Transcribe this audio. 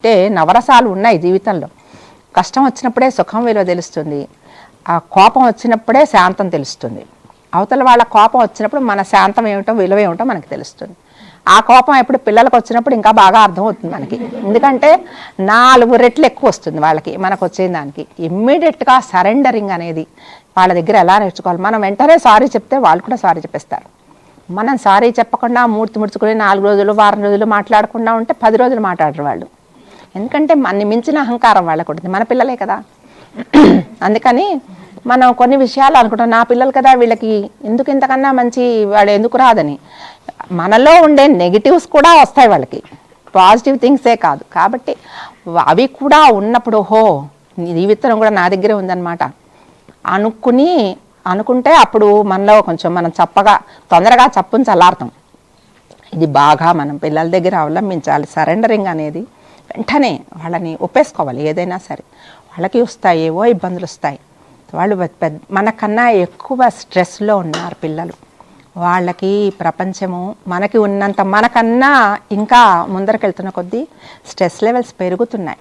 అంటే నవరసాలు ఉన్నాయి జీవితంలో. కష్టం వచ్చినప్పుడే సుఖం విలువ తెలుస్తుంది, ఆ కోపం వచ్చినప్పుడే శాంతం తెలుస్తుంది. అవతల వాళ్ళ కోపం వచ్చినప్పుడు మన శాంతం ఏమిటో విలువ ఏమిటో మనకు తెలుస్తుంది. ఆ కోపం ఎప్పుడు పిల్లలకు వచ్చినప్పుడు ఇంకా బాగా అర్థమవుతుంది మనకి. ఎందుకంటే 4 రెట్లు ఎక్కువ వస్తుంది వాళ్ళకి మనకు వచ్చే దానికి. ఇమ్మీడియట్గా సరెండరింగ్ అనేది వాళ్ళ దగ్గర ఎలా నేర్చుకోవాలి. మనం వెంటనే సారీ చెప్తే వాళ్ళు కూడా సారీ చెప్పేస్తారు. మనం సారీ చెప్పకుండా మూర్తి ముడుచుకుని 4 రోజులు వారం రోజులు మాట్లాడకుండా ఉంటే 10 రోజులు మాట్లాడరు వాళ్ళు. ఎందుకంటే మన మించిన అహంకారం వాళ్ళకు ఉంటుంది. మన పిల్లలే కదా. అందుకని మనం కొన్ని విషయాలు అనుకుంటాం, నా పిల్లలు కదా వీళ్ళకి ఎందుకు ఇంతకన్నా మంచి వాడు ఎందుకు రాదని. మనలో ఉండే నెగిటివ్స్ కూడా వస్తాయి వాళ్ళకి, పాజిటివ్ థింగ్సే కాదు. కాబట్టి అవి కూడా ఉన్నప్పుడు హో ఈ విత్తనం కూడా నా దగ్గరే ఉందన్నమాట అనుకుంటే అప్పుడు మనలో కొంచెం మనం తొందరగా చప్పుని చల్లారుతాం. ఇది బాగా మనం పిల్లల దగ్గర అవలంబించాలి. సరెండరింగ్ అనేది వెంటనే వాళ్ళని ఒప్పేసుకోవాలి. ఏదైనా సరే వాళ్ళకి వస్తాయి, ఏవో ఇబ్బందులు వస్తాయి. వాళ్ళు మనకన్నా ఎక్కువ స్ట్రెస్లో ఉన్నారు పిల్లలు. వాళ్ళకి ప్రపంచము మనకి ఉన్నంత మనకన్నా ఇంకా ముందరకెళ్తున్న కొద్దీ స్ట్రెస్ లెవెల్స్ పెరుగుతున్నాయి.